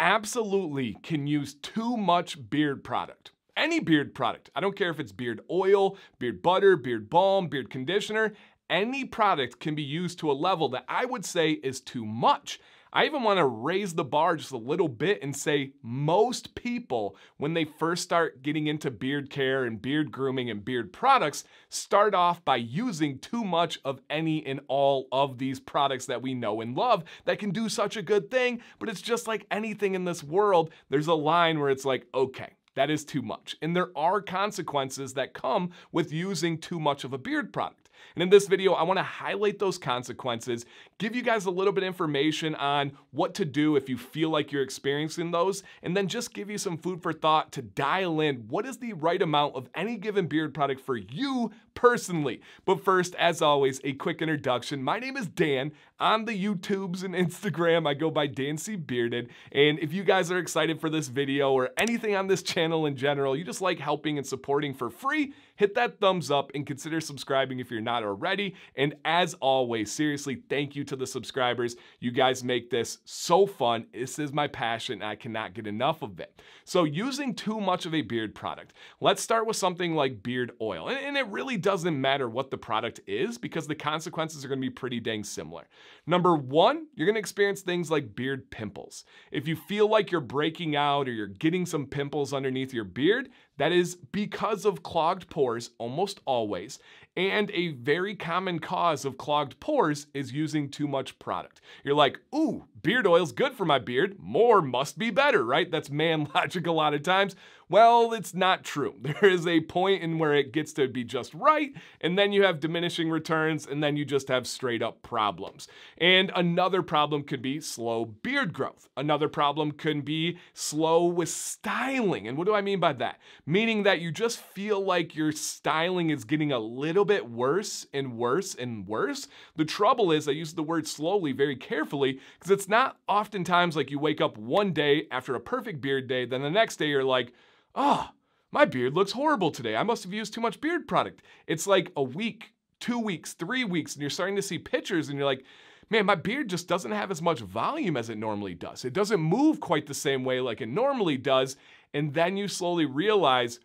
absolutely can use too much beard product. Any beard product. I don't care if it's beard oil, beard butter, beard balm, beard conditioner. Any product can be used to a level that I would say is too much. I even want to raise the bar just a little bit and say most people, when they first start getting into beard care and beard grooming and beard products, start off by using too much of any and all of these products that we know and love that can do such a good thing. But it's just like anything in this world, there's a line where it's like, okay, that is too much. And there are consequences that come with using too much of a beard product. And in this video, I want to highlight those consequences, give you guys a little bit of information on what to do if you feel like you're experiencing those, and then just give you some food for thought to dial in what is the right amount of any given beard product for you personally. But first, as always, a quick introduction. My name is Dan. On the YouTubes and Instagram, I go by Dan C Bearded. And if you guys are excited for this video or anything on this channel in general, you just like helping and supporting for free, hit that thumbs up and consider subscribing if you're not already. And as always, seriously, thank you to the subscribers. You guys make this so fun. This is my passion. I cannot get enough of it. So using too much of a beard product, let's start with something like beard oil. And it really doesn't matter what the product is because the consequences are going to be pretty dang similar. Number one, you're going to experience things like beard pimples. If you feel like you're breaking out or you're getting some pimples underneath your beard, that is because of clogged pores almost always. And a very common cause of clogged pores is using too much product. You're like, ooh, beard oil's good for my beard. More must be better, right? That's man logic a lot of times. Well, it's not true. There is a point in where it gets to be just right, and then you have diminishing returns, and then you just have straight up problems. And another problem could be slow beard growth. Another problem could be slow with styling. And what do I mean by that? Meaning that you just feel like your styling is getting a little bit worse and worse and worse. The trouble is, I use the word slowly very carefully because it's not oftentimes like you wake up one day after a perfect beard day, then the next day you're like, oh, my beard looks horrible today. I must have used too much beard product. It's like a week, 2 weeks, 3 weeks, and you're starting to see pictures and you're like, man, my beard just doesn't have as much volume as it normally does. It doesn't move quite the same way like it normally does. And then you slowly realize,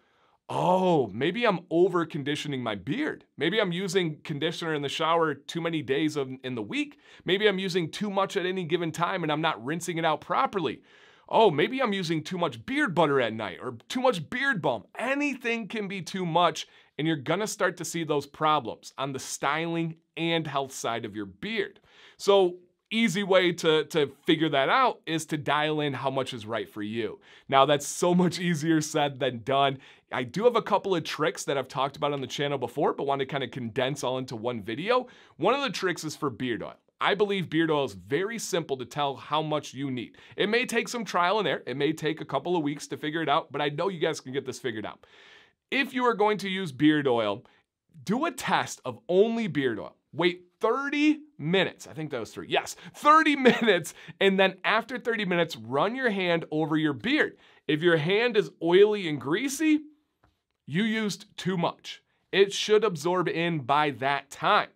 oh, maybe I'm over conditioning my beard. Maybe I'm using conditioner in the shower too many days in the week. Maybe I'm using too much at any given time and I'm not rinsing it out properly. Oh, maybe I'm using too much beard butter at night or too much beard balm. Anything can be too much, and you're gonna start to see those problems on the styling and health side of your beard. So, easy way to figure that out is to dial in how much is right for you. Now, that's so much easier said than done. I do have a couple of tricks that I've talked about on the channel before, but want to kind of condense all into one video. One of the tricks is for beard oil. I believe beard oil is very simple to tell how much you need. It may take some trial and error. It may take a couple of weeks to figure it out, but I know you guys can get this figured out. If you are going to use beard oil, do a test of only beard oil. Wait 30 minutes. I think that was 3. Yes, 30 minutes. And then after 30 minutes, run your hand over your beard. If your hand is oily and greasy, you used too much. It should absorb in by that time.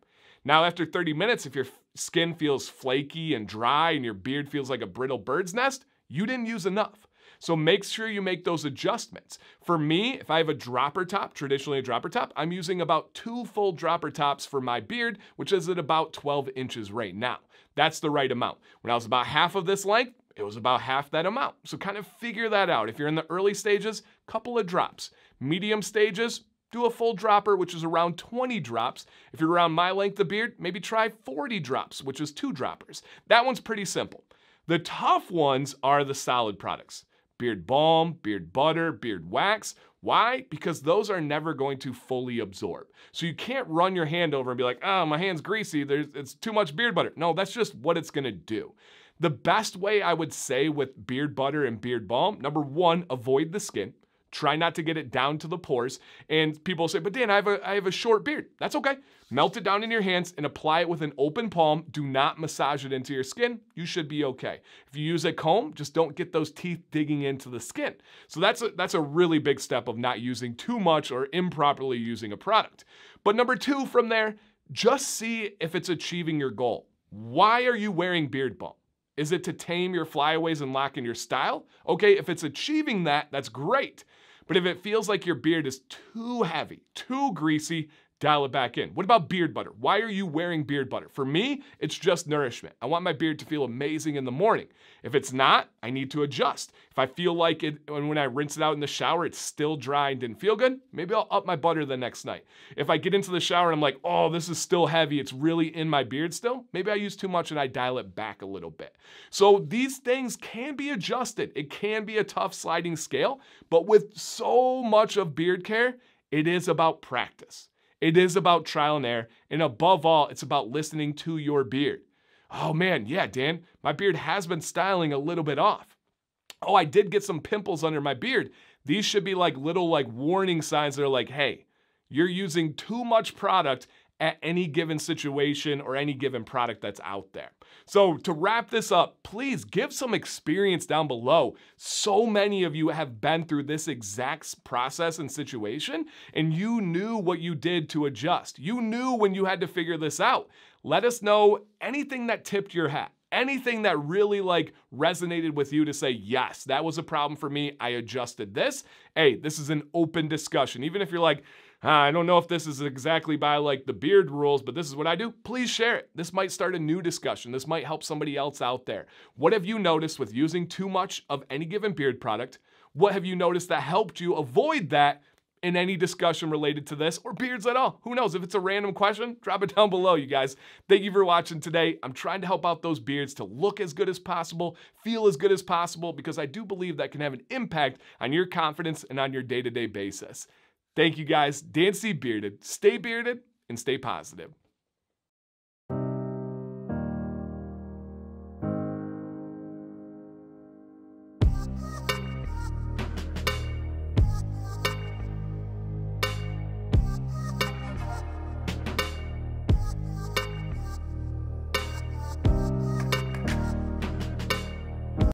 Now, after 30 minutes, if your skin feels flaky and dry and your beard feels like a brittle bird's nest, you didn't use enough. So make sure you make those adjustments. For me, if I have a dropper top, traditionally a dropper top, I'm using about 2 full dropper tops for my beard, which is at about 12 inches right now. That's the right amount. When I was about half of this length, it was about half that amount. So kind of figure that out. If you're in the early stages, couple of drops. Medium stages, do a full dropper, which is around 20 drops. If you're around my length of beard, maybe try 40 drops, which is 2 droppers. That one's pretty simple. The tough ones are the solid products. Beard balm, beard butter, beard wax. Why? Because those are never going to fully absorb. So you can't run your hand over and be like, oh, my hand's greasy, it's too much beard butter. No, that's just what it's gonna do. The best way I would say with beard butter and beard balm, number one, avoid the skin. Try not to get it down to the pores. And people say, but Dan, I have a short beard. That's okay. Melt it down in your hands and apply it with an open palm. Do not massage it into your skin. You should be okay. If you use a comb, just don't get those teeth digging into the skin. So that's a really big step of not using too much or improperly using a product. But number two from there, just see if it's achieving your goal. Why are you wearing beard balm? Is it to tame your flyaways and lock in your style? Okay, if it's achieving that, that's great. But if it feels like your beard is too heavy, too greasy, dial it back in. What about beard butter? Why are you wearing beard butter? For me, it's just nourishment. I want my beard to feel amazing in the morning. If it's not, I need to adjust. If I feel like it, when I rinse it out in the shower, it's still dry and didn't feel good, maybe I'll up my butter the next night. If I get into the shower and I'm like, oh, this is still heavy, it's really in my beard still, maybe I use too much and I dial it back a little bit. So these things can be adjusted. It can be a tough sliding scale, but with so much of beard care, it is about practice. It is about trial and error, and above all, it's about listening to your beard. Oh man, yeah, Dan, my beard has been styling a little bit off. Oh, I did get some pimples under my beard. These should be like little warning signs that are like, hey, you're using too much product at any given situation or any given product that's out there. So to wrap this up, please give some experience down below. So many of you have been through this exact process and situation, and you knew what you did to adjust. You knew when you had to figure this out. Let us know anything that tipped your hat. Anything that really resonated with you to say, yes, that was a problem for me. I adjusted this. Hey, this is an open discussion. Even if you're like, I don't know if this is exactly by the beard rules, but this is what I do. Please share it. This might start a new discussion. This might help somebody else out there. What have you noticed with using too much of any given beard product? What have you noticed that helped you avoid that in any discussion related to this or beards at all? Who knows? If it's a random question, drop it down below, you guys. Thank you for watching today. I'm trying to help out those beards to look as good as possible, feel as good as possible, because I do believe that can have an impact on your confidence and on your day-to-day basis. Thank you guys. Dan C. Bearded. Stay bearded and stay positive.